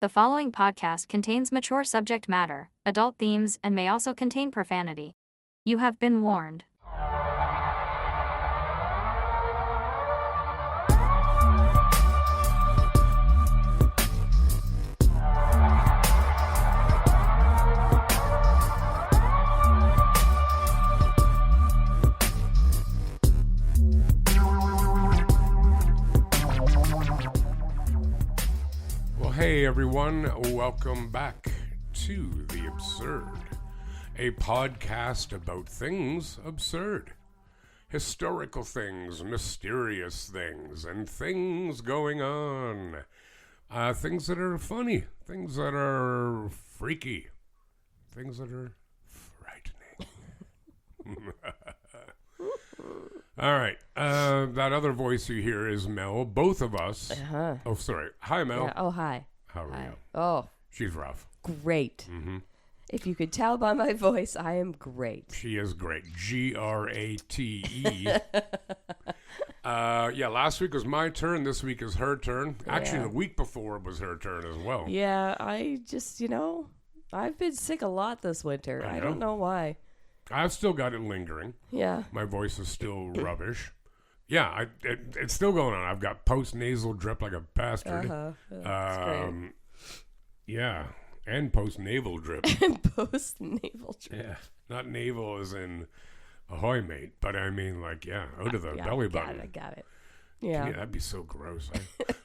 The following podcast contains mature subject matter, adult themes, and may also contain profanity. You have been warned. Hey everyone, welcome back to The Absurd, a podcast about things absurd. Historical things, mysterious things, and things going on. Things that are funny, things that are freaky, things that are frightening. All right, that other voice you hear is Mel. Both of us. Oh, sorry. Hi, Mel. Yeah. Oh, hi. How are you? Oh, She's rough. great. Mm-hmm. If you could tell by my voice, I am great. She is great. Grate. Yeah, last week was my turn. This week is her turn. Actually, Yeah. the week before was her turn as well. Yeah, I just, I've been sick a lot this winter. I I don't know why. I've still got it lingering. Yeah. My voice is still rubbish. Yeah, it's still going on. I've got post-nasal drip like a bastard. That's great. Yeah, and post-naval drip. Post-naval drip. Yeah, not naval as in ahoy mate, but I mean like, out of the belly button. I got it. Yeah. That'd be so gross.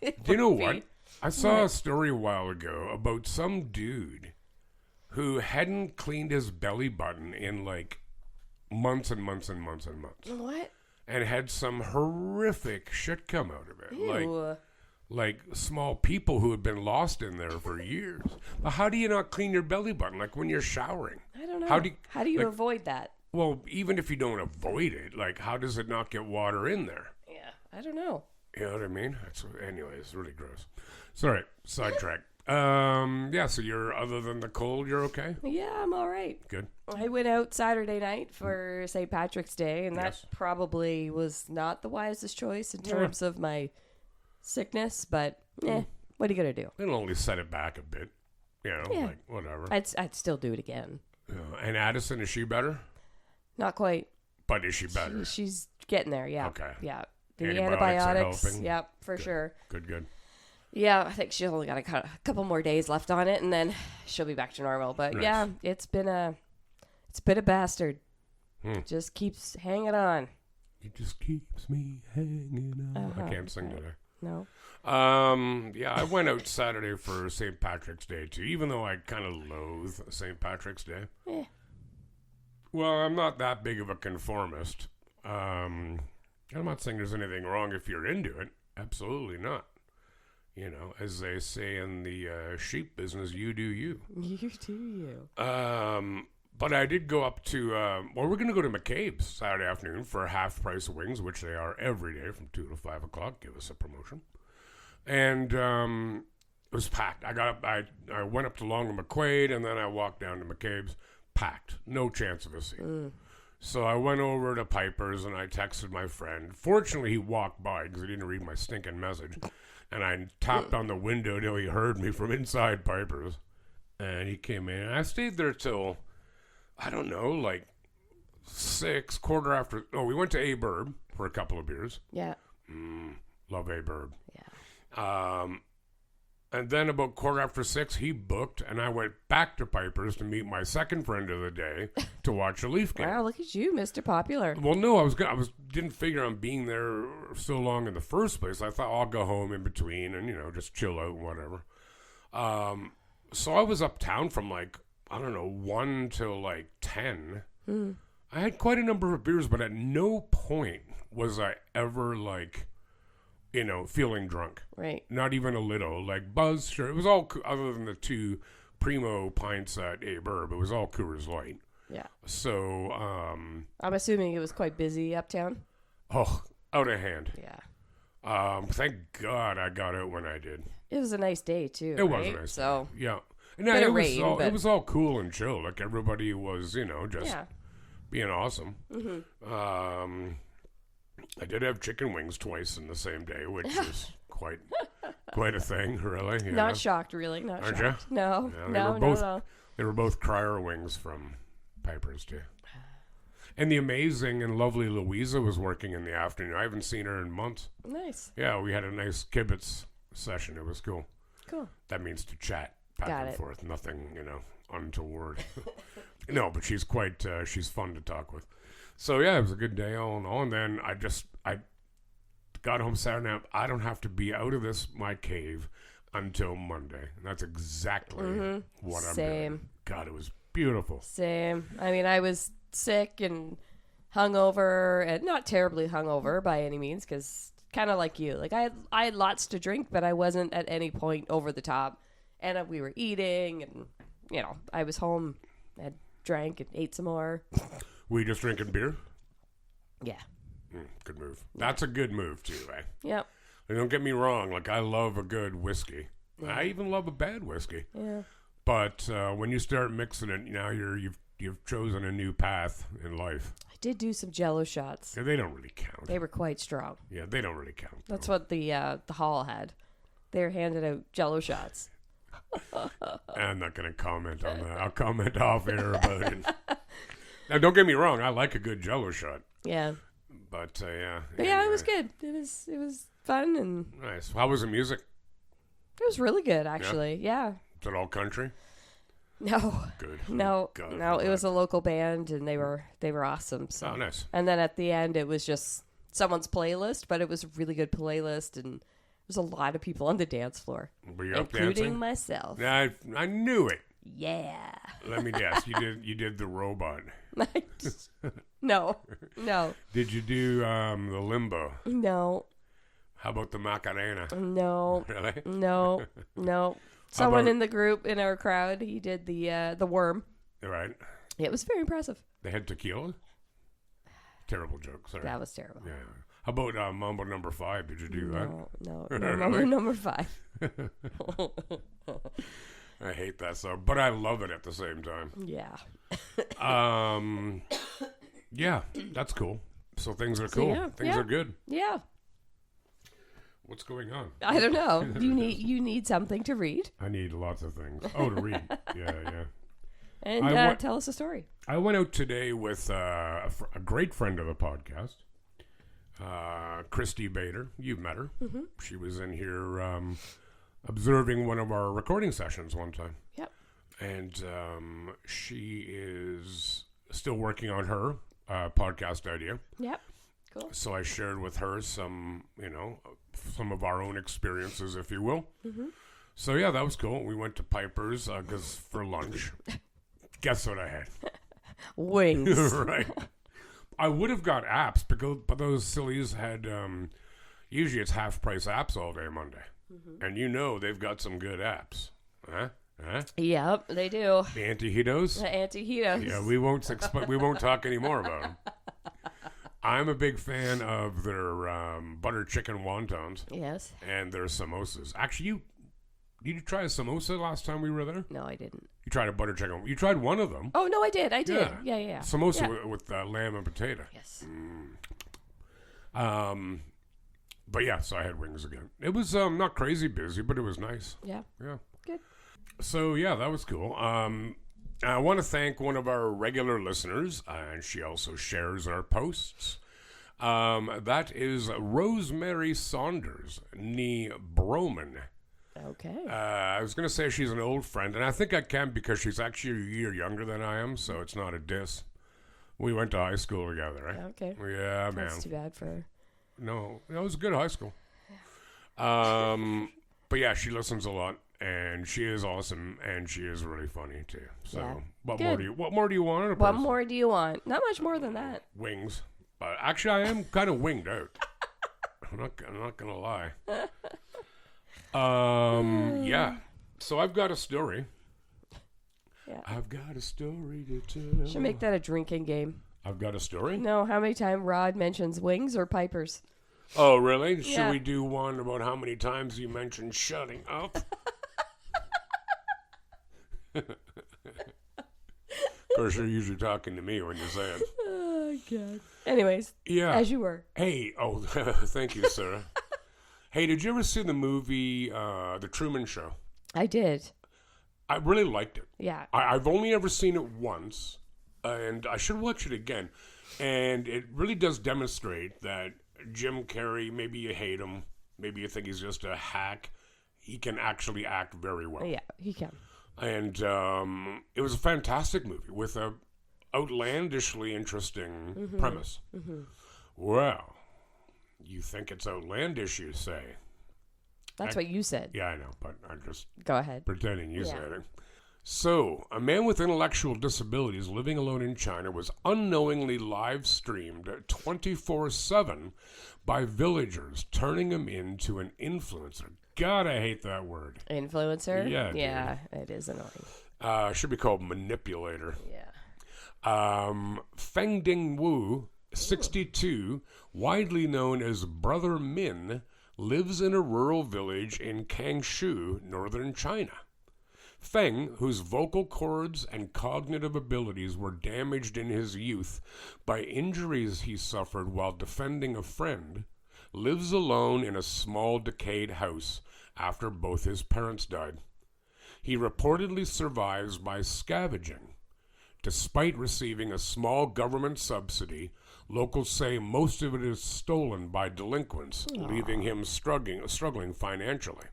Do you know what? I saw a story a while ago about some dude who hadn't cleaned his belly button in like months and months and months and months. What? And had some horrific shit come out of it. Ew. Like small people who had been lost in there for years. But how do you not clean your belly button? Like when you're showering. I don't know. How do you like, avoid that? Well, even if you don't avoid it, like how does it not get water in there? Yeah, I don't know. You know what I mean? Anyway, it's really gross. Sorry, sidetrack. So you're, other than the cold, you're okay? Yeah, I'm all right. Good. I went out Saturday night for St. Patrick's Day, and Yes. that probably was not the wisest choice in terms of my sickness, but what are you going to do? It'll only set it back a bit. Like whatever. I'd still do it again. And Addison, is she better? Not quite. But is she better? She's getting there, yeah. Okay. Yeah. The Antibiotics are antibiotics, helping? yep, for sure. Good. Yeah, I think she's only got a couple more days left on it, and then she'll be back to normal. But Nice. yeah, it's been a bastard. Just keeps hanging on. It just keeps me hanging on. I can't sing today. No. I went out Saturday for St. Patrick's Day too, even though I kind of loathe St. Patrick's Day. Well, I'm not that big of a conformist. I'm not saying there's anything wrong if you're into it. Absolutely not. As they say in the sheep business, you do you. You do you. But I did go up to, we're going to go to McCabe's Saturday afternoon for half price wings, which they are every day from 2 to 5 o'clock. Give us a promotion. And it was packed. I went up to Long and McQuaid, and then I walked down to McCabe's. Packed. No chance of a seat. So I went over to Piper's, and I texted my friend. Fortunately, he walked by because he didn't read my stinking message. And I tapped on the window till he heard me from inside Piper's. And he came in. And I stayed there till, I don't know, like 6, quarter after. Oh, we went to A-Burb for a couple of beers. Yeah. Love A-Burb. Yeah. And then about quarter after 6, he booked, and I went back to Piper's to meet my second friend of the day to watch a Leaf game. Wow, look at you, Mr. Popular. Well, no, I didn't figure on being there so long in the first place. I thought I'll go home in between and just chill out and whatever. So I was uptown from 1 till 10. I had quite a number of beers, but at no point was I ever feeling drunk. Right. Not even a little. Buzz, sure. It was all, other than the 2 Primo pints at A-Burb, it was all Coors Light. Yeah. So, I'm assuming it was quite busy uptown. out of hand. Yeah. Thank God I got out when I did. It was a nice day, too. It was right? a nice So, day. Yeah. And bit it of was rain, all, but- it was all cool and chill. Everybody was, just yeah. being awesome. I did have chicken wings twice in the same day, which is quite quite a thing, really. Not shocked, really. Not Aren't shocked. you? No, Yeah, no, no. They were both crier wings from Piper's, too. And the amazing and lovely Louisa was working in the afternoon. I haven't seen her in months. Nice. Yeah, we had a nice kibitz session. It was cool. Cool. That means to chat back Got and it. forth. Nothing, untoward. No, but she's quite, she's fun to talk with. So, yeah, it was a good day all in all. And then I got home Saturday night. I don't have to be out of my cave until Monday. And that's exactly what I'm doing. God, it was beautiful. Same. I mean, I was sick and hungover, and not terribly hungover by any means, because kind of like you. Like, I had lots to drink, but I wasn't at any point over the top. And we were eating, and, I was home, I drank and ate some more. Were you just drinking beer? Yeah. Good move. That's a good move, too, eh? Yep. And don't get me wrong. Like, I love a good whiskey. Yeah. I even love a bad whiskey. Yeah. But when you start mixing it, now you've chosen a new path in life. I did do some Jello shots. Yeah, they don't really count. They were quite strong. Yeah, they don't really count. That's what the hall had. They were handing out Jello shots. I'm not going to comment on that. I'll comment off air about it. Now, don't get me wrong. I like a good Jello shot. Yeah. But yeah. But yeah, it was good. It was fun and nice. How was the music? it was really good, actually. Yeah. Is it all country? No. Good. No. God, No. It was a local band, and they were awesome. So. Oh, nice. And then at the end, it was just someone's playlist, but it was a really good playlist, and there was a lot of people on the dance floor, Were you up including dancing? myself. Yeah, I knew it. Yeah. Let me guess. You did the robot. No. Did you do the limbo? No. How about the Macarena? No. Really? No. Someone in the group, in our crowd, he did the worm. Right. It was very impressive. They had tequila? Terrible joke. Sorry. That was terrible. Yeah. How about Mambo number 5? Did you do that? No, Really? number 5. I hate that song, but I love it at the same time. Yeah. Yeah, that's cool. So things are So, cool. yeah, Things yeah. are good. Yeah. What's going on? I don't know. You need something to read. I need lots of things. Oh, to read. Yeah. And tell us a story. I went out today with a great friend of the podcast, Christy Bader. You've met her. Mm-hmm. She was in here observing one of our recording sessions one time. Yep. And she is still working on her podcast idea. Yep. Cool. So I shared with her some of our own experiences, if you will. Mm-hmm. So yeah, that was cool. We went to Piper's for lunch. Guess what I had? Wings. Right. I would have got apps, but those sillies had, usually it's half price apps all day Monday. Mm-hmm. And they've got some good apps. Huh? Yep, they do. The antihitos? The antihitos. Yeah, we won't talk anymore about them. I'm a big fan of their butter chicken wontons. Yes. And their samosas. Actually, did you try a samosa last time we were there? No, I didn't. You tried a butter chicken. You tried one of them. Oh, no, I did. Yeah. Samosa with lamb and potato. Yes. But yeah, so I had wings again. It was not crazy busy, but it was nice. Yeah. Yeah. Good. So yeah, that was cool. I want to thank one of our regular listeners, and she also shares our posts. That is Rosemary Saunders, nee Broman. Okay. I was going to say she's an old friend, and I think I can because she's actually a year younger than I am, so it's not a diss. We went to high school together, right? Okay. Yeah, man. That's too bad for her. No, it was a good high school. But yeah, she listens a lot, and she is awesome, and she is really funny too. So, Yeah. what Good. more do you want? In a What person? more do you want? Not much more than that. Wings. Actually, I am kind of winged out. I'm not gonna lie. Yeah. So I've got a story. Yeah. I've got a story to tell. Should make that a drinking game. I've got a story? No, how many times Rod mentions wings or pipers? Oh, really? Should Yeah. we do one about how many times you mentioned shutting up? Of course, you're usually talking to me when you say it. Oh, God. Anyways, Yeah. as you were. Hey, thank you, Sarah. Hey, did you ever see the movie The Truman Show? I did. I really liked it. Yeah. I've only ever seen it once, and I should watch it again. And it really does demonstrate that Jim Carrey, maybe you hate him, maybe you think he's just a hack, he can actually act very well. Yeah, he can. And it was a fantastic movie with a outlandishly interesting premise. Mm-hmm. Well, you think it's outlandish, you say. That's what you said. Yeah, I know, but I'm just Go ahead. pretending you said it. So, a man with intellectual disabilities living alone in China was unknowingly live-streamed 24/7 by villagers, turning him into an influencer. God, I hate that word. Influencer? Yeah, Yeah, it is annoying. Should be called manipulator. Yeah. Feng Ding Wu, 62, widely known as Brother Min, lives in a rural village in Kangshu, northern China. Feng, whose vocal cords and cognitive abilities were damaged in his youth by injuries he suffered while defending a friend, lives alone in a small decayed house after both his parents died. He reportedly survives by scavenging. Despite receiving a small government subsidy, locals say most of it is stolen by delinquents, leaving him struggling financially.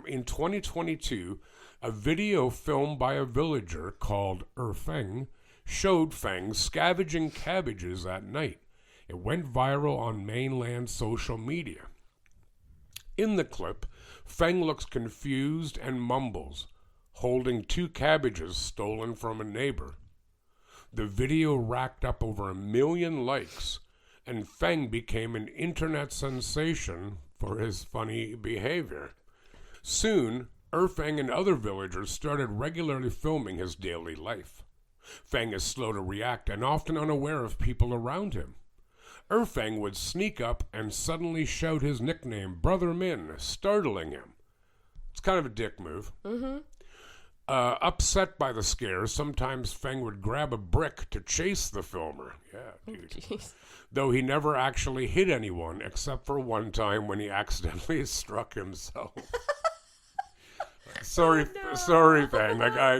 In 2022, a video filmed by a villager called Feng showed Feng scavenging cabbages at night. It went viral on mainland social media. In the clip, Feng looks confused and mumbles, holding 2 cabbages stolen from a neighbor. The video racked up over 1 million likes, and Feng became an internet sensation for his funny behavior. Soon, Feng and other villagers started regularly filming his daily life. Feng is slow to react and often unaware of people around him. Feng would sneak up and suddenly shout his nickname, Brother Min, startling him. It's kind of a dick move. Mm-hmm. Upset by the scare, sometimes Feng would grab a brick to chase the filmer. Yeah, dude. Though he never actually hit anyone, except for one time when he accidentally struck himself. Sorry, Feng.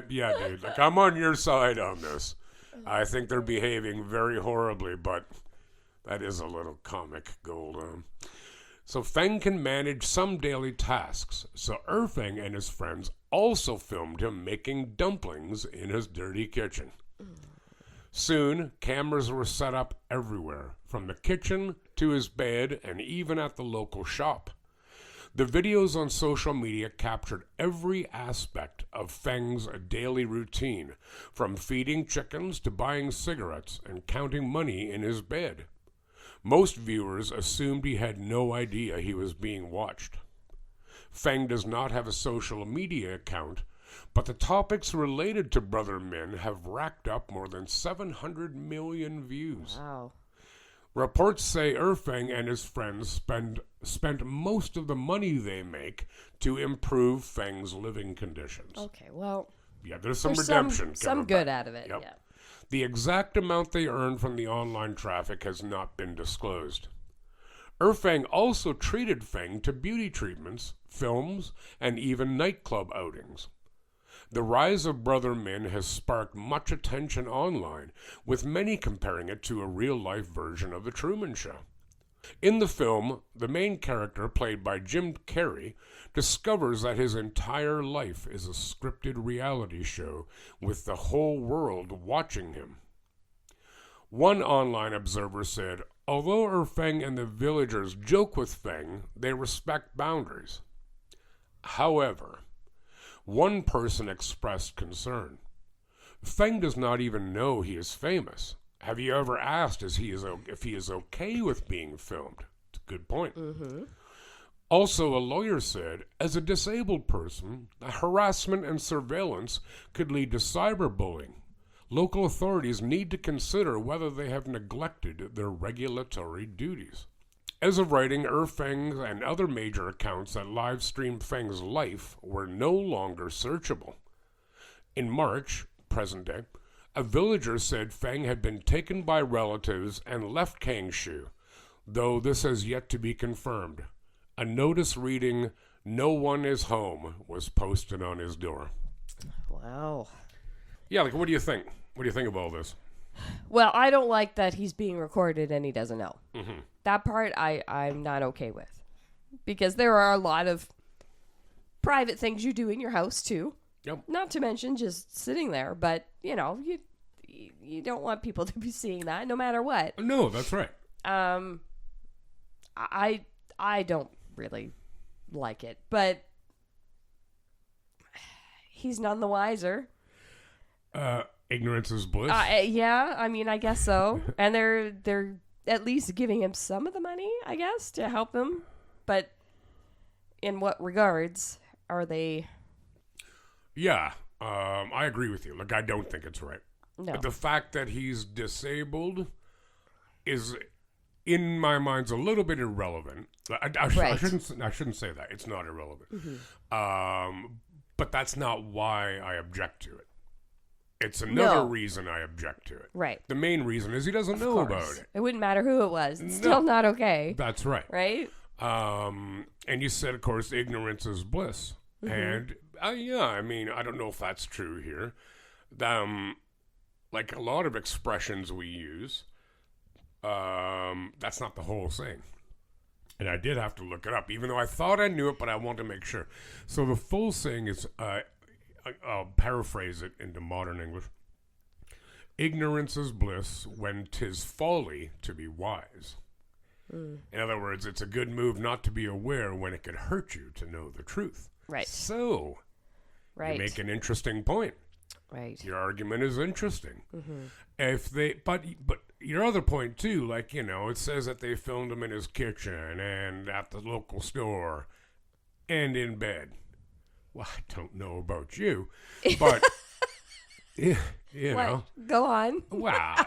Dude. Like, I'm on your side on this. I think they're behaving very horribly, but that is a little comic gold. So Feng can manage some daily tasks. So Feng and his friends also filmed him making dumplings in his dirty kitchen. Soon, cameras were set up everywhere, from the kitchen to his bed and even at the local shop. The videos on social media captured every aspect of Feng's daily routine, from feeding chickens to buying cigarettes and counting money in his bed. Most viewers assumed he had no idea he was being watched. Feng does not have a social media account, but the topics related to Brother Min have racked up more than 700 million views. Wow. Reports say Feng and his friends spent most of the money they make to improve Feng's living conditions. Okay, well... Yeah, there's some redemption. Some good out of it, Yep. yeah. The exact amount they earned from the online traffic has not been disclosed. Feng also treated Feng to beauty treatments, films, and even nightclub outings. The rise of Brother Min has sparked much attention online, with many comparing it to a real-life version of The Truman Show. In the film, the main character, played by Jim Carrey, discovers that his entire life is a scripted reality show, with the whole world watching him. One online observer said, although Feng and the villagers joke with Feng, they respect boundaries. However, one person expressed concern. Feng does not even know he is famous. Have you ever asked if he is okay with being filmed? It's a good point. Mm-hmm. Also, a lawyer said, as a disabled person, harassment and surveillance could lead to cyberbullying. Local authorities need to consider whether they have neglected their regulatory duties. As of writing, Feng and other major accounts that live-streamed Feng's life were no longer searchable. In March, present day, a villager said Feng had been taken by relatives and left Kangshu. though this has yet to be confirmed. A notice reading, "No one is home," was posted on his door. Wow. Yeah, like, what do you think? What do you think of all this? Well, I don't like that he's being recorded and he doesn't know. Mm-hmm. That part I'm not okay with. Because there are a lot of private things you do in your house, too. Yep. Not to mention just sitting there. But, you know, you don't want people to be seeing that no matter what. No, that's right. I don't really like it. But he's none the wiser. Ignorance is bliss. Yeah, I mean, I guess so. And they're at least giving him some of the money, I guess, to help him. But in what regards are they? Yeah, I agree with you. Like, I don't think it's right. No. But the fact that he's disabled is, in my mind, a little bit irrelevant. I shouldn't say that. It's not irrelevant. Mm-hmm. But that's not why I object to it. It's another No. reason I object to it. Right. The main reason is he doesn't know about it. It wouldn't matter who it was. It's still not okay. That's right. Right? And you said, of course, ignorance is bliss. Mm-hmm. And, yeah, I mean, I don't know if that's true here. Like a lot of expressions we use, that's not the whole thing. And I did have to look it up, even though I thought I knew it, but I wanted to make sure. So the full saying is, I'll paraphrase it into modern English. Ignorance is bliss when 'tis folly to be wise. In other words, it's a good move not to be aware when it could hurt you to know the truth. Right. So, Right. you make an interesting point. Right. Your argument is interesting. Mm-hmm. But your other point too, like, you know, it says that they filmed him in his kitchen and at the local store and in bed. Well, I don't know about you, but you know, Go on. wow,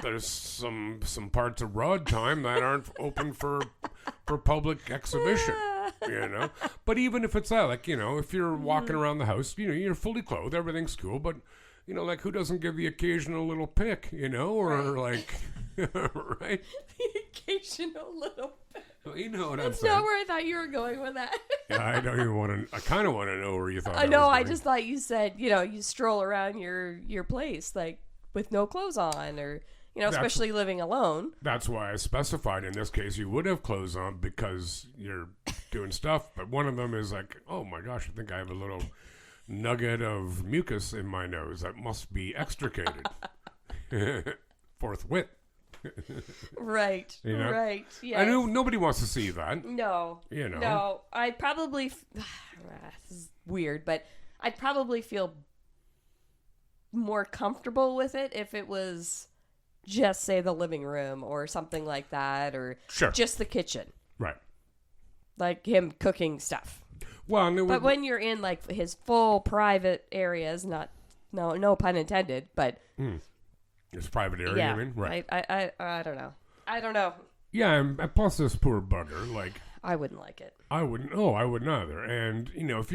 there's some parts of Rod Time that aren't open for public exhibition. You know, but even if it's that, like, you know, if you're walking around the house, you know, you're fully clothed, everything's cool, but, you know, like, who doesn't give the occasional little pick, you know, or like, right? The occasional little bit. Well, you know what I'm That's saying. not where I thought you were going with that. Yeah, I don't even want to. I kind of want to know where you thought. I know. I was going. just thought you said, you know, you stroll around your place like with no clothes on, or you know, especially living alone. That's why I specified in this case you would have clothes on because you're doing stuff. But one of them is like, oh my gosh, I think I have a little nugget of mucus in my nose that must be extricated forthwith. Right. You know? Right. Yeah. I know nobody wants to see that. No. You know. No. I'd probably. This is weird, but I'd probably feel more comfortable with it if it was just, say, the living room or something like that, or Sure. just the kitchen, Right. like him cooking stuff. Well, and But when you're in like his full private areas, no pun intended, but it's private area, yeah, I mean, right? I don't know. I don't know. Yeah, and plus this poor bugger, like, I wouldn't like it. I wouldn't. Oh, I wouldn't either. And you know, if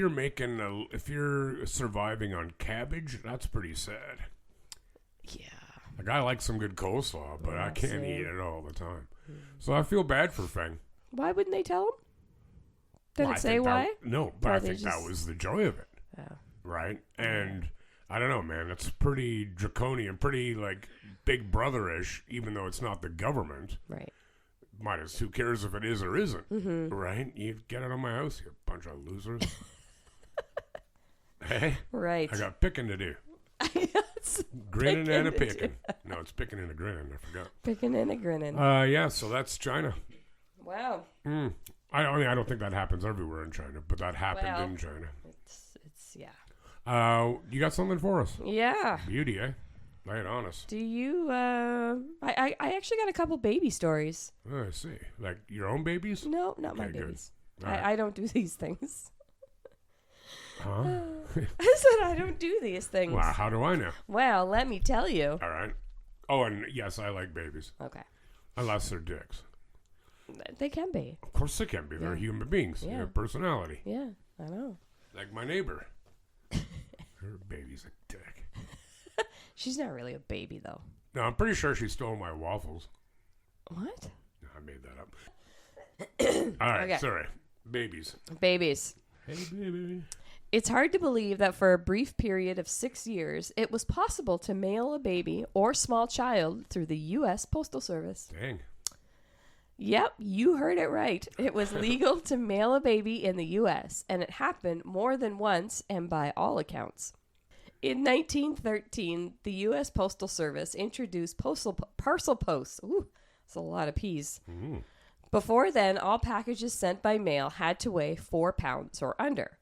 you're surviving on cabbage, that's pretty sad. Yeah. Like, I like some good coleslaw, but I can't same. eat it all the time. So I feel bad for Feng. Why wouldn't they tell him? Did Well, it I say think why? No, but Or I they think that just- was the joy of it, Oh. right? And I don't know, man. It's pretty draconian, pretty like Big Brother-ish, even though it's not the government. Right. Who cares if it is or isn't, right? You get out of my house, you bunch of losers. Hey, Right. I got picking to do. It's Grinning and a picking to picking. No, it's picking and a grinning. I forgot. picking and a grinning. Yeah, so that's China. Wow. I mean, I don't think that happens everywhere in China, but that happened Well. in China. It's yeah. You got something for us? Yeah. Beauty, eh? Lay it on us. Do you? I actually got a couple baby stories. Oh, I see. Like your own babies? No, not my Okay, good. babies. All right. I don't do these things. Huh? I said I don't do these things. Well, how do I know? Well, let me tell you. All right. Oh, and yes, I like babies. Okay. Unless they're dicks. They can be. Of course they can be. They're Yeah. human beings. They Yeah. have personality. Yeah, I know. Like my neighbor. Her baby's a dick. She's not really a baby though. No, I'm pretty sure she stole my waffles. What? I made that up. All right, Okay. sorry. Babies. Babies. Hey, baby. It's hard to believe that for a brief period of 6 years, it was possible to mail a baby or small child through the U.S. Postal Service. Dang. Yep, you heard it right. It was legal to mail a baby in the U.S., and it happened more than once and by all accounts. In 1913, the U.S. Postal Service introduced parcel posts. Ooh, that's a lot of P's. Mm. Before then, all packages sent by mail had to weigh 4 pounds or under.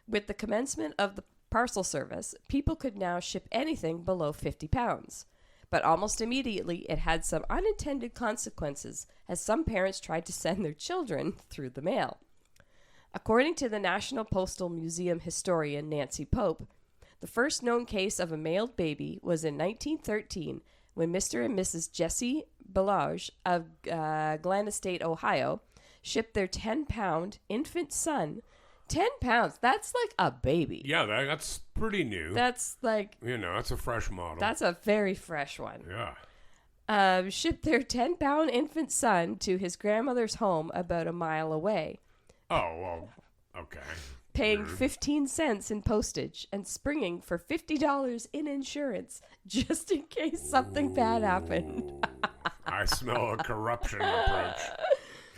With the commencement of the parcel service, people could now ship anything below 50 pounds. But almost immediately, it had some unintended consequences as some parents tried to send their children through the mail. According to the National Postal Museum historian Nancy Pope, the first known case of a mailed baby was in 1913 when Mr. and Mrs. Jesse Belage of Glen Estate, Ohio, shipped their 10-pound infant son. 10 pounds, that's like a baby. Yeah, that's pretty new. That's like... that's a fresh model. That's a very fresh one. Yeah. Shipped their 10-pound infant son to his grandmother's home about a mile away. Oh, well, okay. Paying Weird. 15 cents in postage and springing for $50 in insurance just in case something bad happened. Ooh. I smell a corruption approach.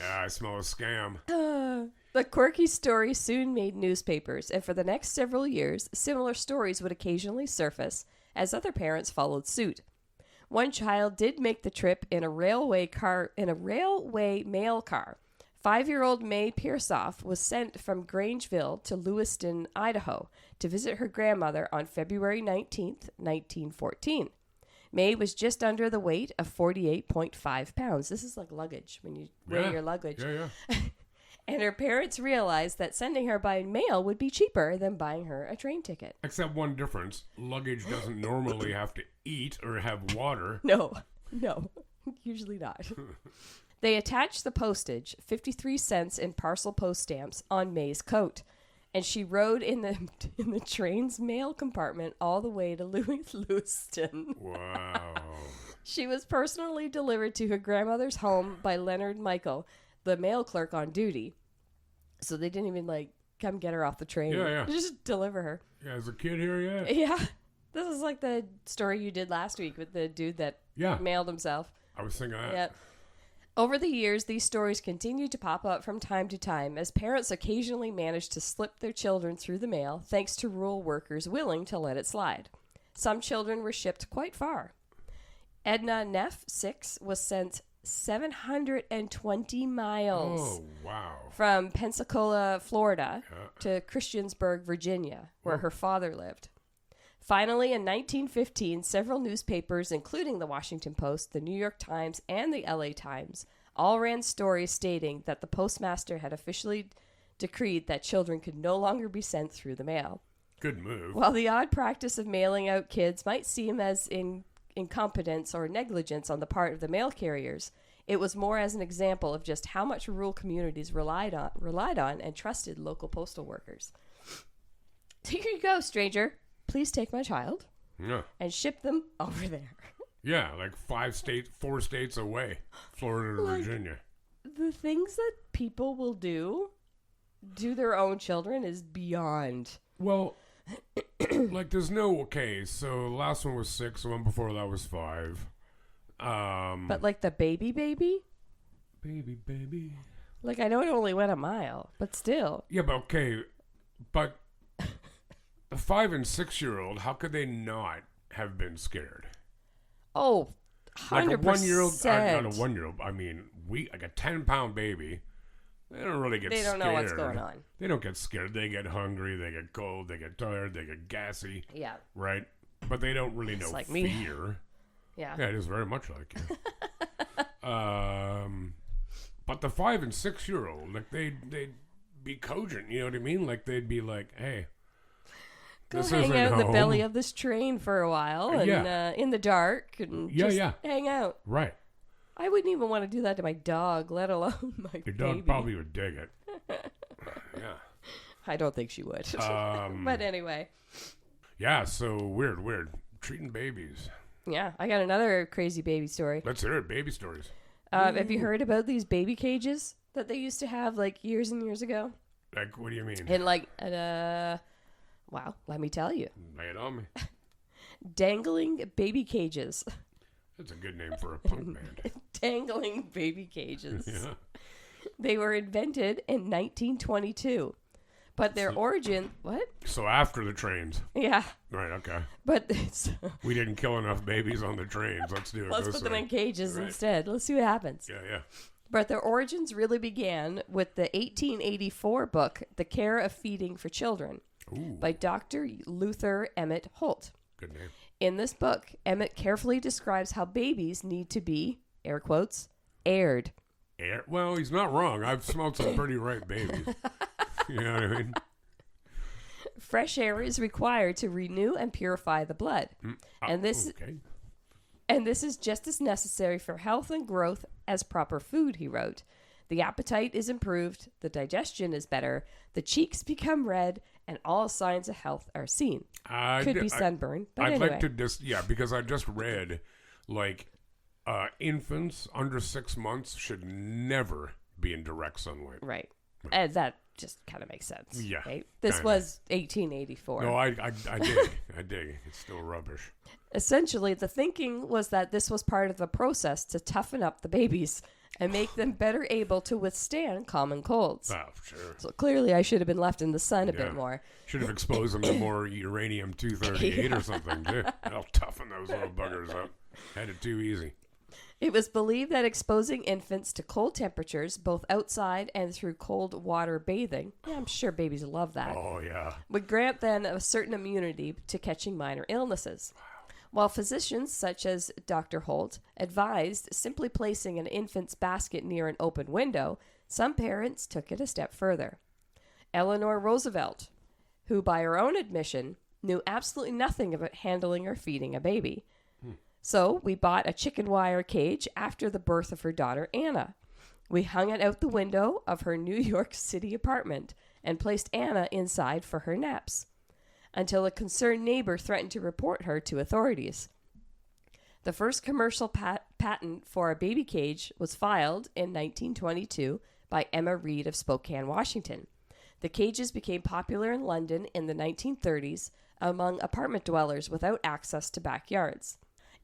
Yeah, I smell a scam. The quirky story soon made newspapers, and for the next several years, similar stories would occasionally surface as other parents followed suit. One child did make the trip in a railway mail car. 5-year-old May Pearsoff was sent from Grangeville to Lewiston, Idaho, to visit her grandmother on February 19th, 1914. May was just under the weight of 48.5 pounds. This is like luggage, when you weigh your luggage. Yeah, yeah. And her parents realized that sending her by mail would be cheaper than buying her a train ticket. Except one difference. Luggage doesn't normally have to eat or have water. No, usually not. They attached the postage, 53 cents in parcel post stamps, on May's coat. And she rode in the train's mail compartment all the way to Lewiston. Wow. She was personally delivered to her grandmother's home by Leonard Michael, the mail clerk on duty. So they didn't even come get her off the train. Yeah. Just deliver her. Yeah, is the kid here yet? Yeah. This is like the story you did last week with the dude that mailed himself. I was thinking that. Yeah. Over the years, these stories continued to pop up from time to time as parents occasionally managed to slip their children through the mail thanks to rural workers willing to let it slide. Some children were shipped quite far. Edna Neff, 6, was sent 720 miles Oh, wow. from Pensacola, Florida, to Christiansburg, Virginia, where her father lived. Finally, in 1915, several newspapers, including the Washington Post, the New York Times, and the LA Times, all ran stories stating that the postmaster had officially decreed that children could no longer be sent through the mail. Good move. While the odd practice of mailing out kids might seem as incompetence or negligence on the part of the mail carriers, it was more as an example of just how much rural communities relied on and trusted local postal workers. Here you go, stranger. Please take my child and ship them over there. Yeah, like 4 states away, Florida to Virginia. The things that people will do their own children is beyond. Well, there's no, so the last one was 6, the one before that was 5. But the baby? Baby. I know it only went a mile, but still. Yeah, but a 5 and 6-year-old, how could they not have been scared? Oh, 100%. Like a 1-year-old, not a 1-year-old, I mean, like a 10-pound baby, they don't really get scared. They don't know what's going on. They don't get scared. They get hungry, they get cold, they get tired, they get gassy. Yeah. Right? But they don't really know like fear. Me. Yeah. Yeah, it is very much like you. But the 5 and 6-year-old, they'd be cogent, you know what I mean? They'd be like, hey, go this hang isn't out in the home. belly of this train for a while and in the dark and just hang out. Right. I wouldn't even want to do that to my dog, let alone my Your baby. dog probably would dig it. Yeah. I don't think she would. But anyway. Yeah, so weird. Treating babies. Yeah, I got another crazy baby story. Let's hear it. Baby stories. Have you heard about these baby cages that they used to have like years and years ago? Like, what do you mean? And like, wow, let me tell you. Lay it on me. Dangling baby cages. That's a good name for a punk band. Dangling baby cages. Yeah. They were invented in 1922. But their origin, what? So after the trains. Yeah. Right, okay. But it's, We didn't kill enough babies on the trains. Let's do it let's this put them way. in cages Right. instead. Let's see what happens. Yeah. But their origins really began with the 1884 book, The Care of Feeding for Children, Ooh, by Dr. Luther Emmett Holt. good name. In this book, Emmett carefully describes how babies need to be, air quotes, aired. Well, he's not wrong. I've smelled some pretty ripe babies. You know what I mean? Fresh air is required to renew and purify the blood. And this Okay. And this is just as necessary for health and growth as proper food, he wrote. The appetite is improved, the digestion is better, the cheeks become red, and all signs of health are seen. Could be sunburn, but I'd anyway. like to because I just read, like, infants under 6 months should never be in direct sunlight. Right. And that just kind of makes sense. Yeah, Right? This kinda. was 1884. No, I dig. I dig. It's still rubbish. Essentially, the thinking was that this was part of the process to toughen up the babies and make them better able to withstand common colds. Oh, sure. So clearly, I should have been left in the sun a Yeah. bit more. Should have exposed them to more uranium-238 or something, too. That'll toughen those little buggers up. Had it too easy. It was believed that exposing infants to cold temperatures, both outside and through cold water bathing, I'm sure babies love that, Oh, yeah. would grant them a certain immunity to catching minor illnesses. While physicians such as Dr. Holt advised simply placing an infant's basket near an open window, some parents took it a step further. Eleanor Roosevelt, who by her own admission knew absolutely nothing about handling or feeding a baby. So we bought a chicken wire cage after the birth of her daughter Anna. We hung it out the window of her New York City apartment and placed Anna inside for her naps, until a concerned neighbor threatened to report her to authorities. The first commercial patent for a baby cage was filed in 1922 by Emma Reed of Spokane, Washington. The cages became popular in London in the 1930s among apartment dwellers without access to backyards.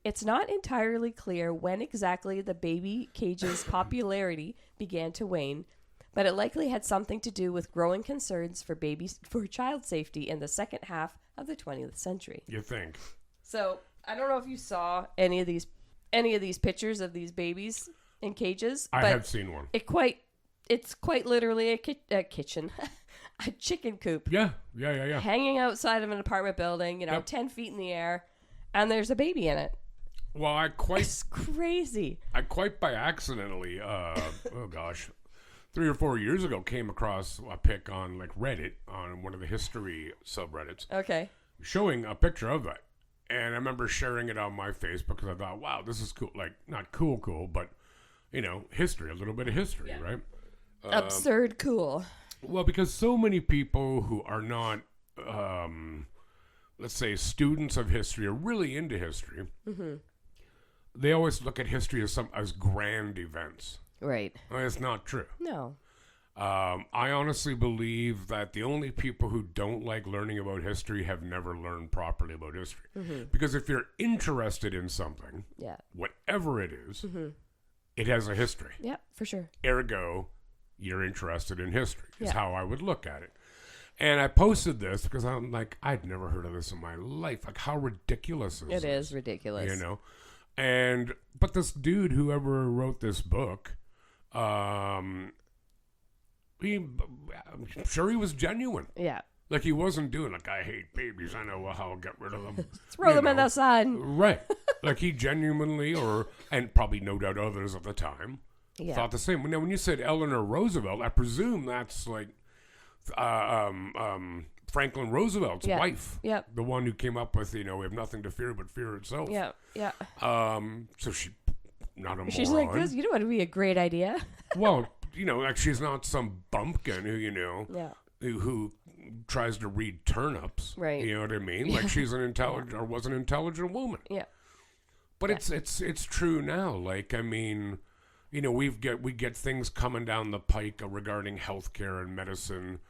It's not entirely clear when exactly the baby cage's popularity began to wane, but it likely had something to do with growing concerns for child safety in the second half of the 20th century. You think? So I don't know if you saw any of these pictures of these babies in cages. I but have seen one. It's quite literally a kitchen, a chicken coop. Yeah. Hanging outside of an apartment building, 10 feet in the air, and there's a baby in it. Well, It's crazy. I quite by accidentally, 3 or 4 years ago, came across a pic on like Reddit on one of the history subreddits, Okay. showing a picture of it, and I remember sharing it on my Facebook because I thought, wow, this is cool. Like not cool, but history, a little bit of history, right? Absurd cool. Well, because so many people who are not, let's say, students of history or really into history, they always look at history as grand events. Right. Well, it's not true. No. I honestly believe that the only people who don't like learning about history have never learned properly about history. Because if you're interested in something, Yeah. whatever it is, it has a history. Yeah, for sure. Ergo, you're interested in history, is Yeah. how I would look at it. And I posted this because I'm like, I'd never heard of this in my life. Like, how ridiculous is this? It is ridiculous. But this dude, whoever wrote this book, I'm sure he was genuine. Yeah. Like, he wasn't doing, like, I hate babies. I know how I'll get rid of them. Throw them in the sun. Right. Like, he genuinely, and probably no doubt others at the time, thought the same. Now, when you said Eleanor Roosevelt, I presume that's like Franklin Roosevelt's wife. Yeah. The one who came up with, we have nothing to fear but fear itself. Yeah. Yeah. So she, not a moron. She's like, this, would be a great idea. Well, like she's not some bumpkin who, Yeah. who tries to read turnips. Right. You know what I mean? Like she's an intelligent or was an intelligent woman. Yeah. But it's true now. Like, I mean, we get things coming down the pike regarding healthcare and medicine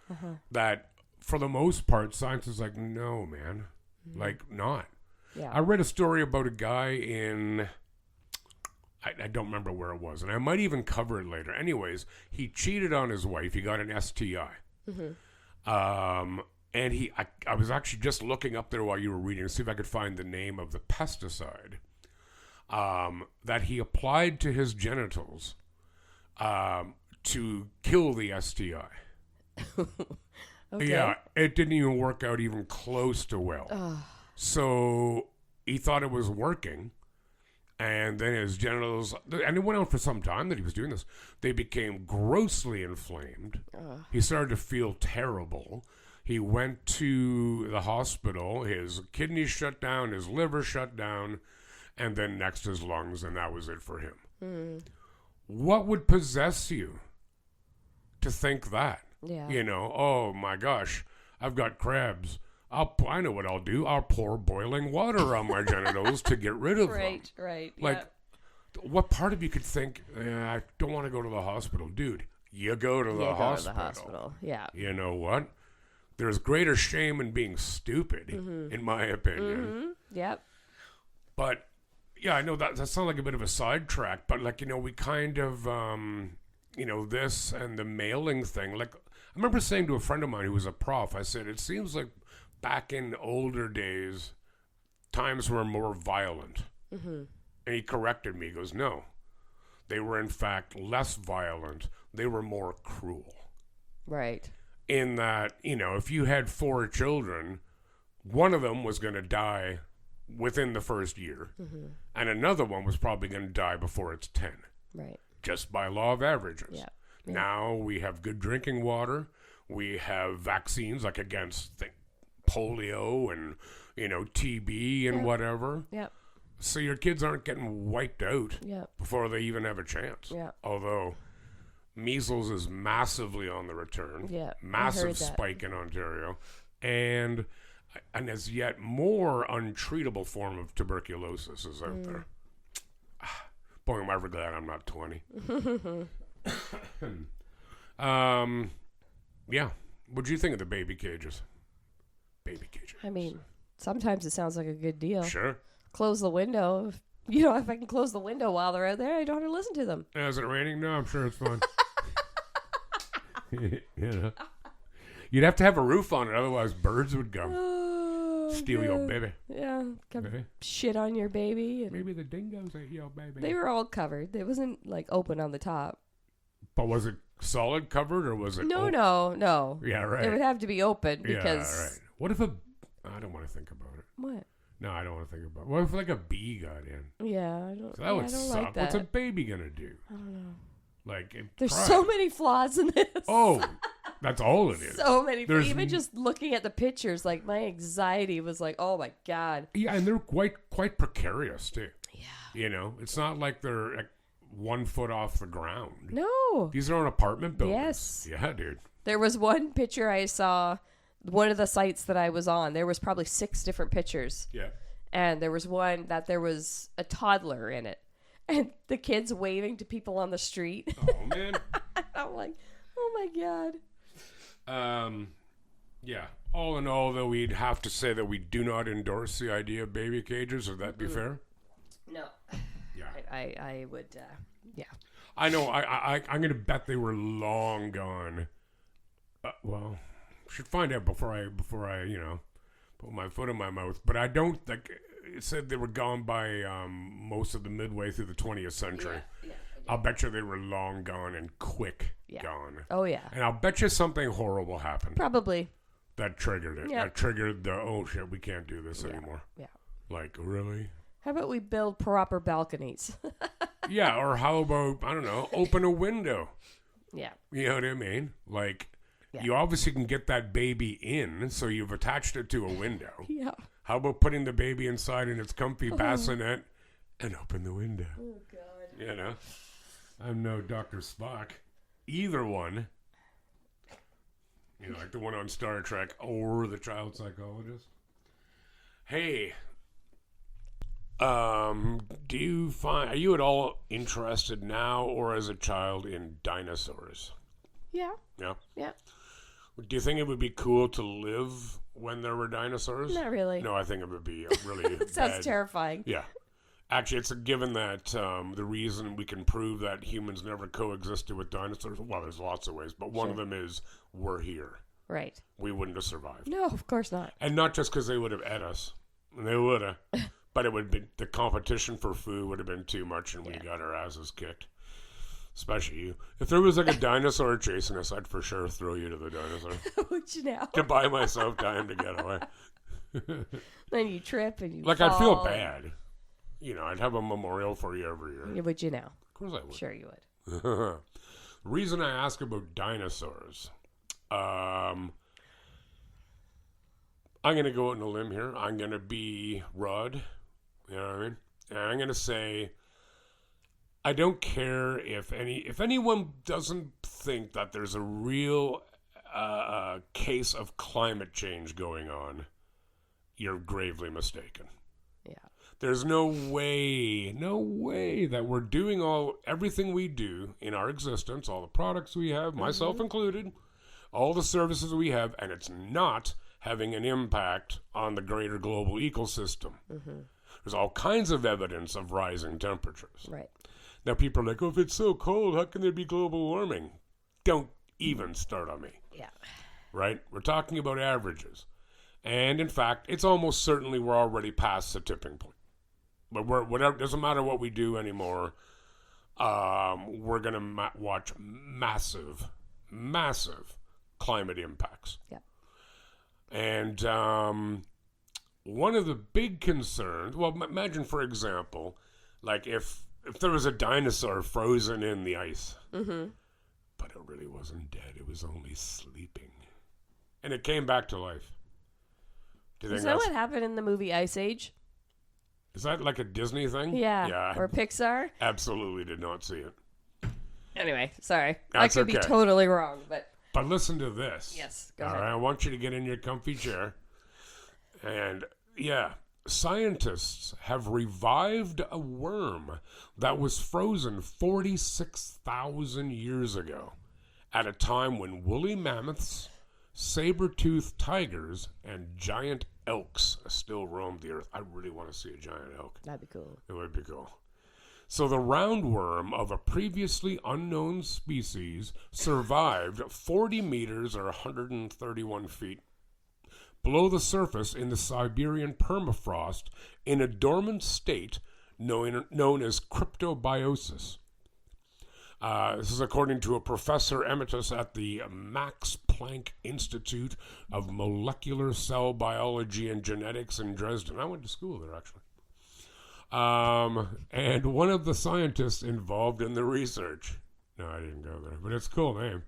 that, for the most part, science is like, no, man, like not. Yeah. I read a story about a guy in, I don't remember where it was, and I might even cover it later. Anyways, he cheated on his wife. He got an STI. And I was actually just looking up there while you were reading to see if I could find the name of the pesticide that he applied to his genitals to kill the STI. Okay. Yeah, it didn't even work out even close to well. So he thought it was working. And then his genitals, and it went on for some time that he was doing this, they became grossly inflamed. He started to feel terrible. He went to the hospital. His kidneys shut down, his liver shut down, and then next his lungs, and that was it for him. What would possess you to think that? Yeah. Oh my gosh, I've got crabs. I know what I'll do. I'll pour boiling water on my genitals to get rid of them. Right. Like, what part of you could think, I don't want to go to the hospital? Dude, you go to the hospital. Yeah. You know what? There's greater shame in being stupid, in my opinion. Yep. But, yeah, I know that sounds like a bit of a sidetrack, but, like, we kind of, this and the mailing thing. Like, I remember saying to a friend of mine who was a prof, I said, it seems like back in older days, times were more violent. And he corrected me. He goes, no, they were in fact less violent. They were more cruel. Right. In that, if you had 4 children, one of them was going to die within the first year, and another one was probably going to die before it's 10. Right. Just by law of averages. Yeah. Now we have good drinking water. We have vaccines like against polio and, TB and whatever. Yep. So your kids aren't getting wiped out before they even have a chance. Yeah. Although measles is massively on the return. Yeah. Massive spike in Ontario. And as yet more untreatable form of tuberculosis is out there. Boy, am I ever glad I'm not 20. Yeah. What do you think of the baby cages? Baby cages. I mean, sometimes it sounds like a good deal. Sure. Close the window. If I can close the window while they're out there, I don't have to listen to them. Is it raining? No, I'm sure it's fine. You'd have to have a roof on it, otherwise birds would come. Steal your baby. Yeah. Come shit on your baby. And maybe the dingoes ate your baby. they were all covered. It wasn't like open on the top. But was it solid covered or was it No. Yeah, right. It would have to be open because... Yeah, right. What if I don't want to think about it. What? No, I don't want to think about it. What if like a bee got in? Yeah, I don't. So that would I don't suck. like that. What's a baby gonna do? I don't know. Like, There's so many flaws in this. Oh, that's all it is. So many. There's Even just looking at the pictures, like my anxiety was like, oh my god. Yeah, and they're quite precarious too. Yeah. It's not like they're like 1 foot off the ground. No. These are on apartment buildings. Yes. Yeah, dude. There was one picture I saw, one of the sites that I was on. There was probably 6 different pictures. Yeah. And there was one that there was a toddler in it. And the kids waving to people on the street. Oh, man. I'm like, oh, my God. Yeah. All in all, though, we'd have to say that we do not endorse the idea of baby cages. Would that be fair? No. Yeah. I would, yeah. I know. I'm going to bet they were long gone. Well, should find out before I put my foot in my mouth. But I don't think it said they were gone by most of the midway through the 20th century. Yeah, I'll bet you they were long gone and quick gone. Oh, yeah. And I'll bet you something horrible happened. Probably. That triggered it. Yep. That triggered the, oh, shit, we can't do this anymore. Yeah. Like, really? How about we build proper balconies? Yeah, or how about, I don't know, open a window. Yeah. You know what I mean? Like, you obviously can get that baby in, so you've attached it to a window. Yeah. How about putting the baby inside in its comfy bassinet and open the window? Oh, God. You know? I'm no Dr. Spock. Either one. Like the one on Star Trek or the child psychologist. Hey. Are you at all interested now or as a child in dinosaurs? Yeah. Yeah. Yeah. Do you think it would be cool to live when there were dinosaurs? Not really. No, I think it would be really Sounds bad. terrifying. Yeah. Actually, it's a given that the reason we can prove that humans never coexisted with dinosaurs, well, there's lots of ways, but one of them is we're here. Right. We wouldn't have survived. No, of course not. And not just because they would have ate us. They would have. But it would be the competition for food would have been too much, and we got our asses kicked. Especially you. If there was like a dinosaur chasing us, I'd for sure throw you to the dinosaur Would you now? to buy myself time to get away. Then you trip and you Like fall. I'd feel bad. You know, I'd have a memorial for you every year. Yeah, would you now? Of course I would. Sure you would. The reason I ask about dinosaurs, I'm going to go out on a limb here. I'm going to be Rod. You know what I mean? And I'm going to say, I don't care if anyone doesn't think that there's a real case of climate change going on, you're gravely mistaken. Yeah. There's no way that we're doing everything we do in our existence, all the products we have, myself included, all the services we have, and it's not having an impact on the greater global ecosystem. Mm-hmm. There's all kinds of evidence of rising temperatures. Right. Now people are like, oh, if it's so cold, how can there be global warming? Don't even start on me. Yeah. Right? We're talking about averages. And in fact, it's almost certainly we're already past the tipping point. But whatever, doesn't matter what we do anymore. We're going to watch massive climate impacts. Yeah. And one of the big concerns, well, imagine, for example, like if there was a dinosaur frozen in the ice, but it really wasn't dead. It was only sleeping. And it came back to life. Do you think Is that what happened in the movie Ice Age? Is that like a Disney thing? Yeah. Yeah. Or Pixar? Absolutely did not see it. Anyway, sorry. That's I could be okay. totally wrong, but... But listen to this. Yes, go All ahead. right, I want you to get in your comfy chair. And, yeah, scientists have revived a worm that was frozen 46,000 years ago at a time when woolly mammoths, saber-toothed tigers, and giant elks still roamed the earth. I really want to see a giant elk. That'd be cool. It would be cool. So the roundworm of a previously unknown species survived 40 meters or 131 feet below the surface in the Siberian permafrost in a dormant state known as cryptobiosis. This is according to a professor emeritus at the Max Planck Institute of Molecular Cell Biology and Genetics in Dresden. I went to school there, actually. And one of the scientists involved in the research. No, I didn't go there, but it's a cool name.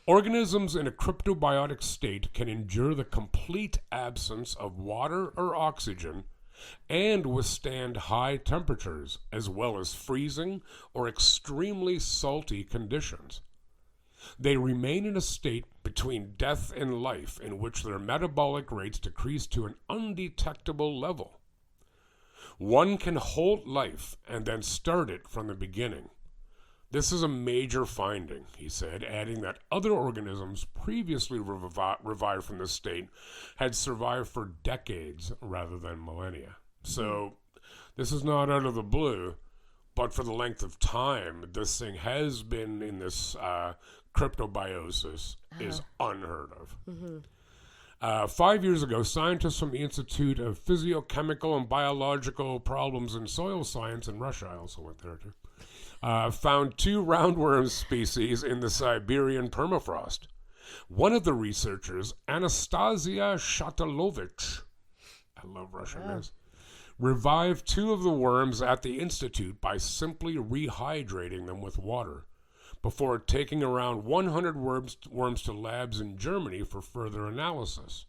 Organisms in a cryptobiotic state can endure the complete absence of water or oxygen and withstand high temperatures, as well as freezing or extremely salty conditions. They remain in a state between death and life in which their metabolic rates decrease to an undetectable level. One can halt life and then start it from the beginning. This is a major finding, he said, adding that other organisms previously revived from this state had survived for decades rather than millennia. So this is not out of the blue, but for the length of time this thing has been in this cryptobiosis is unheard of. 5 years ago, scientists from the Institute of Physiochemical and Biological Problems in Soil Science in Russia, I also went there too, found 2 roundworm species in the Siberian permafrost. One of the researchers, Anastasia Shatalovich, I love Russian names, revived 2 of the worms at the institute by simply rehydrating them with water before taking around 100 worms to labs in Germany for further analysis,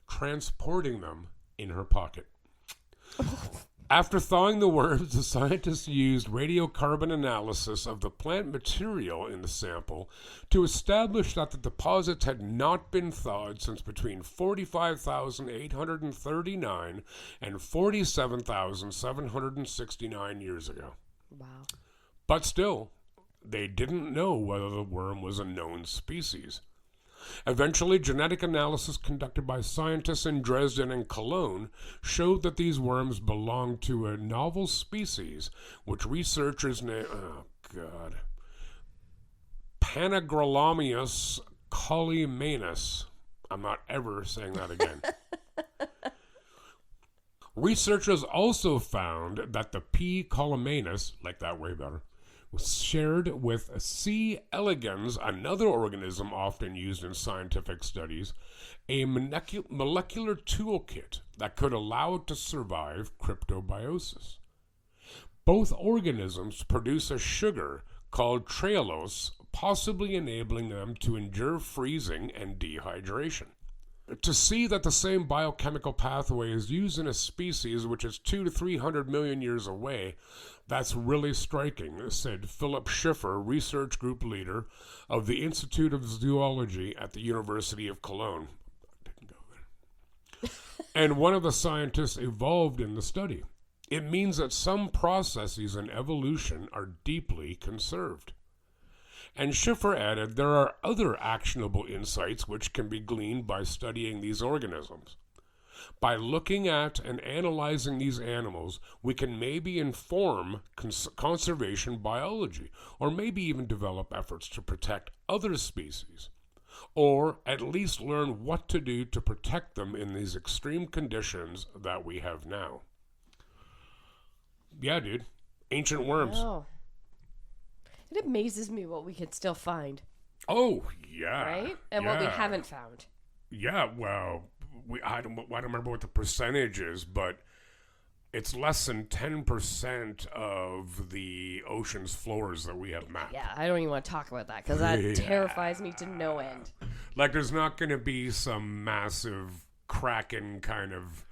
transporting them in her pocket. After thawing the worms, the scientists used radiocarbon analysis of the plant material in the sample to establish that the deposits had not been thawed since between 45,839 and 47,769 years ago. Wow. But still, they didn't know whether the worm was a known species. Eventually, genetic analysis conducted by scientists in Dresden and Cologne showed that these worms belonged to a novel species, which researchers named Panagrolomius collimanus. I'm not ever saying that again. Researchers also found that the P. collimanus, like that way better, was shared with C. elegans, another organism often used in scientific studies, a molecular toolkit that could allow it to survive cryptobiosis. Both organisms produce a sugar called trehalose, possibly enabling them to endure freezing and dehydration. To see that the same biochemical pathway is used in a species which is 200 to 300 million years away, that's really striking, said Philip Schiffer, research group leader of the Institute of Zoology at the University of Cologne. I didn't go there. And one of the scientists involved in the study. It means that some processes in evolution are deeply conserved. And Schiffer added, there are other actionable insights which can be gleaned by studying these organisms. By looking at and analyzing these animals, we can maybe inform conservation biology, or maybe even develop efforts to protect other species, or at least learn what to do to protect them in these extreme conditions that we have now. Yeah, dude. Ancient worms. Oh. It amazes me what we can still find. Oh, yeah. Right? And what we haven't found. Yeah, well, I don't remember what the percentage is, but it's less than 10% of the ocean's floors that we have mapped. Yeah, I don't even want to talk about that because that terrifies me to no end. Like, there's not going to be some massive kraken kind of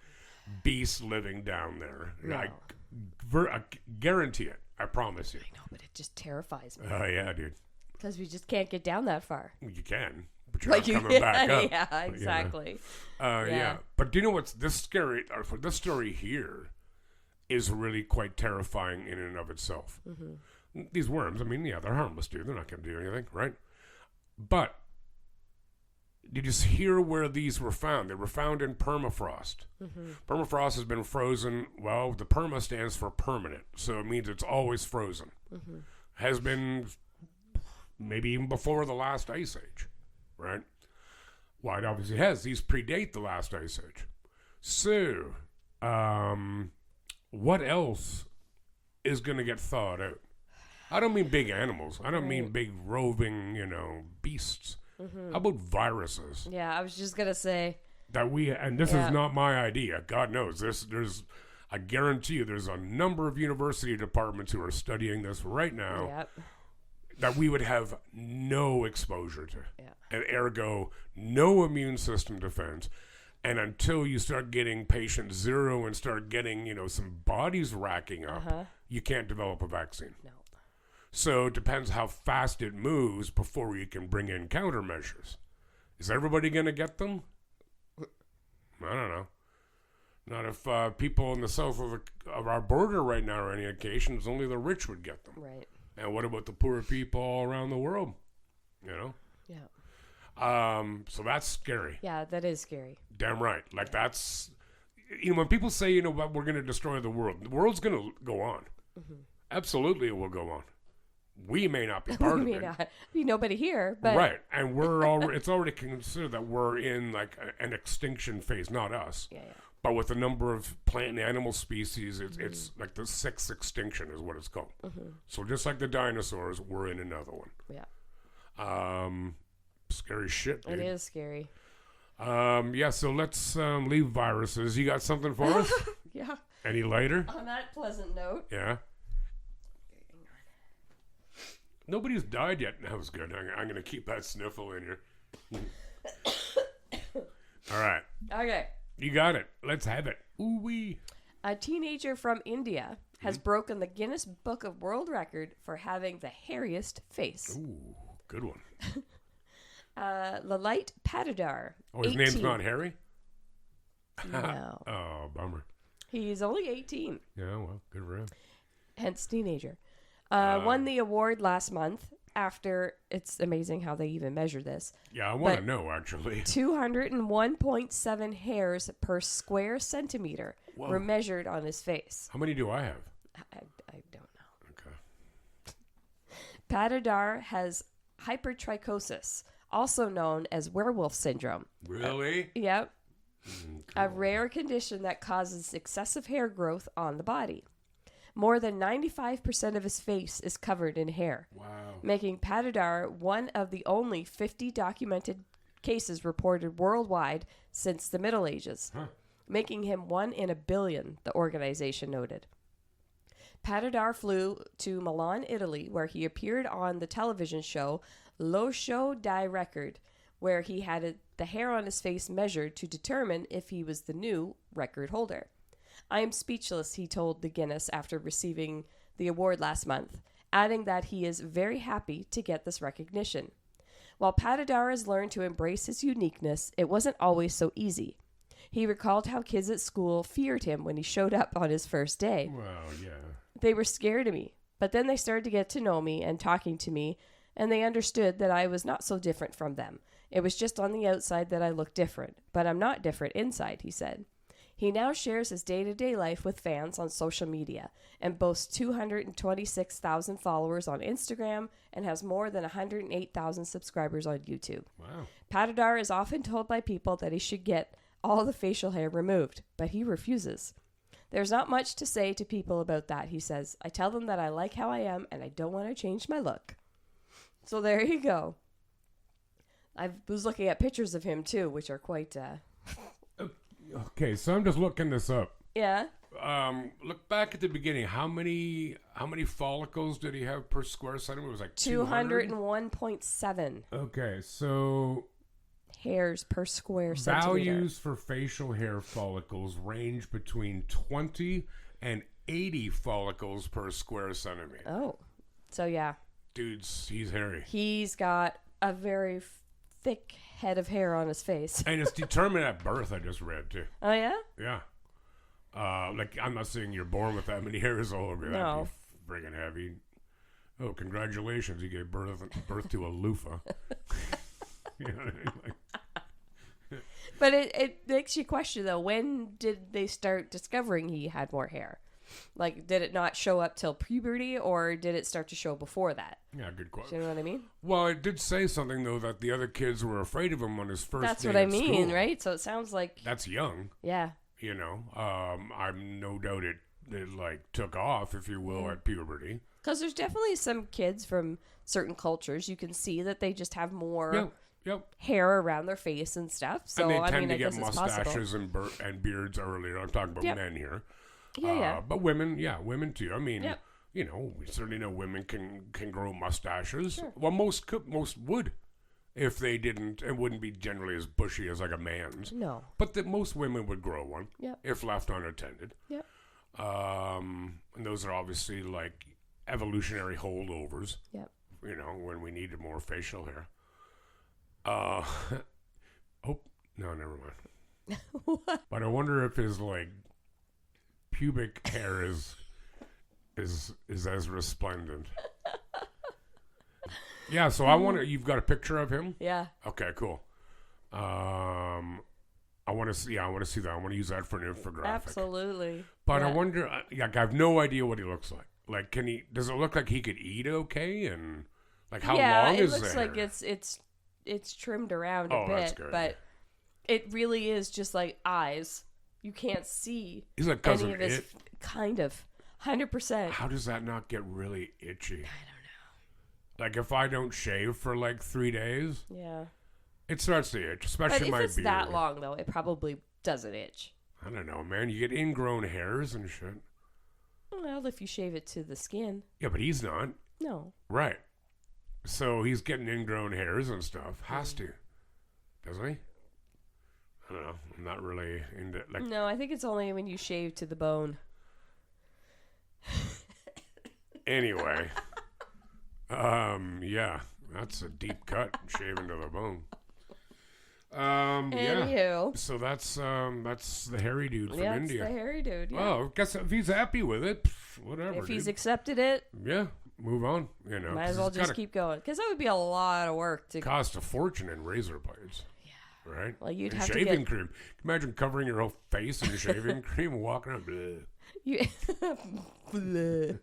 beast living down there. No. I guarantee it. I promise you. I know, but it just terrifies me. Oh, yeah, dude. Because we just can't get down that far. You can, but you're not coming back up. Yeah, exactly. Yeah. But do you know what's this scary? Or for this story here is really quite terrifying in and of itself. Mm-hmm. These worms, I mean, yeah, they're harmless, dude. They're not going to do anything, right? But did you hear where these were found? They were found in permafrost. Mm-hmm. Permafrost has been frozen. Well, the perma stands for permanent, so it means it's always frozen. Mm-hmm. Has been maybe even before the last ice age, right? Well, it obviously has. These predate the last ice age. So, what else is going to get thawed out? I don't mean big animals. I don't mean big roving, beasts. Mm-hmm. How about viruses? Yeah, I was just going to say. And this is not my idea. God knows. I guarantee you there's a number of university departments who are studying this right now that we would have no exposure to. Yeah. And ergo, no immune system defense. And until you start getting patient zero and start getting, some bodies racking up, you can't develop a vaccine. No. So it depends how fast it moves before you can bring in countermeasures. Is everybody going to get them? I don't know. Not if people in the south of our border right now are any occasions, only the rich would get them. Right. And what about the poor people all around the world? Yeah. So that's scary. Yeah, that is scary. Damn right. Like that's, when people say, we're going to destroy the world's going to go on. Mm-hmm. Absolutely it will go on. We may not be part of it. We may not be nobody here, but right, and we're already. It's already considered that we're in like an extinction phase. Not us, but with the number of plant and animal species, it's like the sixth extinction is what it's called. Mm-hmm. So just like the dinosaurs, we're in another one. Yeah. Scary shit, dude. It is scary. Yeah. So let's leave viruses. You got something for us? Yeah. Any lighter? On that pleasant note. Yeah. Nobody's died yet. That was good. I'm going to keep that sniffle in here. All right. Okay. You got it. Let's have it. Ooh-wee. A teenager from India has broken the Guinness Book of World Record for having the hairiest face. Ooh, good one. Lalit Patidar. Oh, his 18. name's not Harry? No. Oh, bummer. He's only 18. Yeah, well, good for him. Hence teenager. Won the award last month after, it's amazing how they even measure this, Yeah, I want to know, actually. 201.7 hairs per square centimeter Whoa. were measured on his face. How many do I have? I don't know. Okay. Patidar has hypertrichosis, also known as werewolf syndrome. Really? Yep. Cool. A rare condition that causes excessive hair growth on the body. More than 95% of his face is covered in hair, Wow. making Patidar one of the only 50 documented cases reported worldwide since the Middle Ages, making him 1 in a billion, the organization noted. Patidar flew to Milan, Italy, where he appeared on the television show Lo Show di Record, where he had the hair on his face measured to determine if he was the new record holder. I am speechless, he told the Guinness after receiving the award last month, adding that he is very happy to get this recognition. While Patidar has learned to embrace his uniqueness, it wasn't always so easy. He recalled how kids at school feared him when he showed up on his first day. Well, yeah. They were scared of me, but then they started to get to know me and talking to me, and they understood that I was not so different from them. It was just on the outside that I looked different, but I'm not different inside, he said. He now shares his day-to-day life with fans on social media and boasts 226,000 followers on Instagram and has more than 108,000 subscribers on YouTube. Wow. Patidar is often told by people that he should get all the facial hair removed, but he refuses. There's not much to say to people about that, he says. I tell them that I like how I am and I don't want to change my look. So there you go. I was looking at pictures of him too, which are quite... Okay, so I'm just looking this up. Yeah. Look back at the beginning. How many follicles did he have per square centimeter? It was like 201.7 Okay, so hairs per square centimeter. values for facial hair follicles range between 20 and 80 follicles per square centimeter. Oh. So yeah. Dude's, he's hairy. He's got a very thick head of hair on his face. And it's determined at birth, I just read, too. Oh, yeah? Yeah. Like, I'm not saying you're born with that many hairs all over you. No. That'd be friggin' heavy. Oh, congratulations. You gave birth to a loofah. You know what I mean? Like, But it makes you question, though, when did they start discovering he had more hair? Like, did it not show up till puberty, or did it start to show before that? yeah, good Do question. you know what I mean? Well, it did say something, though, that the other kids were afraid of him on his first That's day what I at mean, school. right? So it sounds like, That's young, yeah. you know. I'm no doubt it like, took off, if you will, at puberty. Because there's definitely some kids from certain cultures, you can see that they just have more Yep. hair around their face and stuff. So, And they I tend mean, to I get guess it's possible. mustaches and beards earlier. I'm talking about Yep. men here. Yeah. But women, women too. I mean, Yep. you know, we certainly know women can grow mustaches. Sure. Well, most would, if they didn't. It wouldn't be generally as bushy as like a man's. No. But that most women would grow one. Yep. If left unattended. Yep. And those are obviously like evolutionary holdovers. Yep. You know, when we needed more facial hair. Oh no, never mind. What? But I wonder if his like pubic hair is as resplendent. Yeah, so I want to. You've got a picture of him? Yeah. Okay, cool. I want to see. Yeah, I want to see that. I want to use that for an infographic. Absolutely. But I Yeah. wonder. I have no idea what he looks like. Like, does it look like he could eat okay? And like, how long is it looks there? like it's trimmed around Oh, a that's bit, good. but it really is just like eyes. You can't see He's like cousin any of his It. kind of 100%. How does that not get really itchy? I don't know. Like, if I don't shave for like 3 days, Yeah. it starts to itch, especially But if my it's beard. that long though, it probably doesn't itch. I don't know, man. You get ingrown hairs and shit. Well, if you shave it to the skin. Yeah, but he's not. No. Right. So he's getting ingrown hairs and stuff. Has to. Doesn't he? I don't know. I'm not really into like. No, I think it's only when you shave to the bone. Anyway, yeah, that's a deep cut, shaving to the bone. Yeah. Anywho. So that's the hairy dude from India. Yeah, the hairy dude. Yeah. Well, I guess if he's happy with it, whatever. If he's dude. accepted it, Yeah, move on. You know, might as well just keep going. Because that would be a lot of work to cost a fortune in razor blades. Yeah. Right. Well, you'd and have shaving to get cream. Imagine covering your whole face in shaving cream and walking around. Bleh.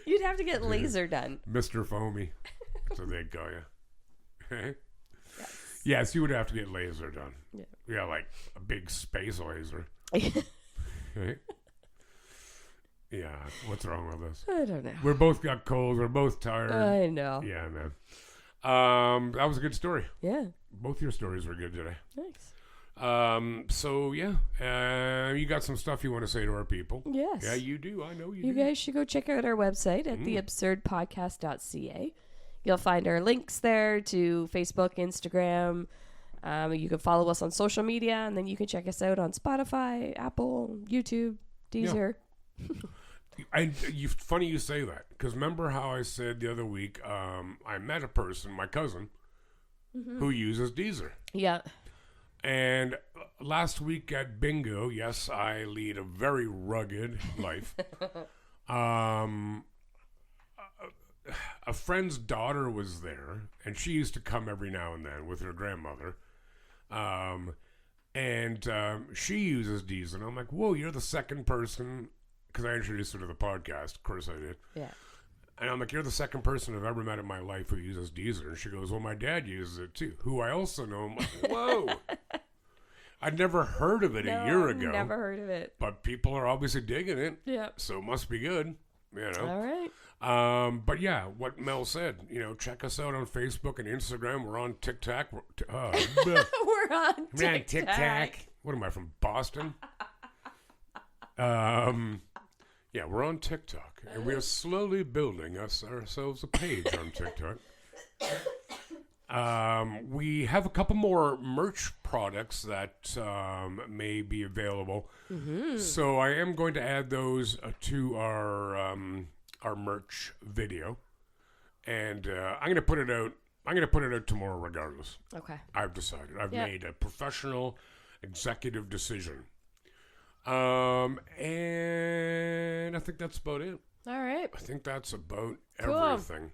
You'd have to get laser done. Mr. Foamy. So they'd call you. Yes, you would have to get laser done. Yeah, like a big space laser. Right? Yeah, what's wrong with us? I don't know. We're both got colds. We're both tired. I know. Yeah, man. That was a good story. Yeah. Both your stories were good today. Thanks. So yeah, you got some stuff you want to say to our people? Yes. Yeah, you do. I know you do. You guys should go check out our website at theabsurdpodcast.ca. You'll find our links there to Facebook, Instagram. You can follow us on social media, and then you can check us out on Spotify, Apple, YouTube, Deezer. Yeah. Funny you say that, because remember how I said the other week, I met a person, my cousin, who uses Deezer. Yeah. And last week at bingo, yes, I lead a very rugged life. A friend's daughter was there, and she used to come every now and then with her grandmother. She uses Deezer. And I'm like, whoa, you're the second person, because I introduced her to the podcast. Of course I did. Yeah. And I'm like, you're the second person I've ever met in my life who uses Deezer. And she goes, well, my dad uses it too, who I also know. I'm like, whoa. I'd never heard of it a year ago. Never heard of it. But people are obviously digging it. Yeah. So it must be good. You know. All right. But yeah, what Mel said, check us out on Facebook and Instagram. We're on TikTok. We're on TikTok. What am I, from Boston? Yeah, we're on TikTok. And we are slowly building ourselves a page on TikTok. We have a couple more merch products that may be available. Mm-hmm. So I am going to add those to our merch video, and I'm going to put it out. I'm going to put it out tomorrow, regardless. Okay. I've decided. I've made a professional, executive decision. And I think that's about it. All right. I think that's about everything.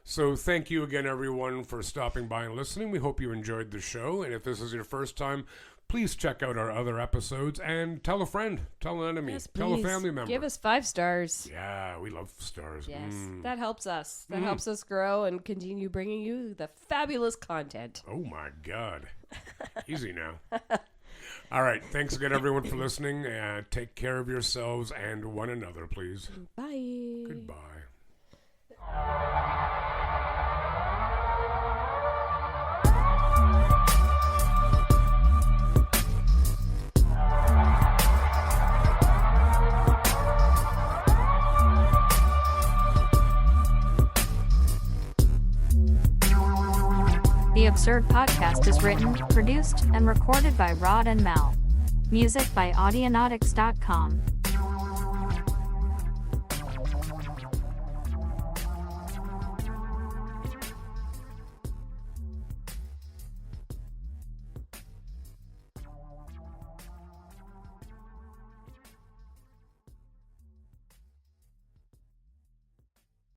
So thank you again, everyone, for stopping by and listening. We hope you enjoyed the show. And if this is your first time, please check out our other episodes and tell a friend, tell an enemy, tell a family member. Give us 5 stars. Yeah, we love stars. Yes, that helps us. That helps us grow and continue bringing you the fabulous content. Oh, my God. Easy now. All right. Thanks again, everyone, for listening. Take care of yourselves and one another, please. Bye. Goodbye. The Absurd Podcast is written, produced, and recorded by Rod and Mel. Music by Audionautics.com.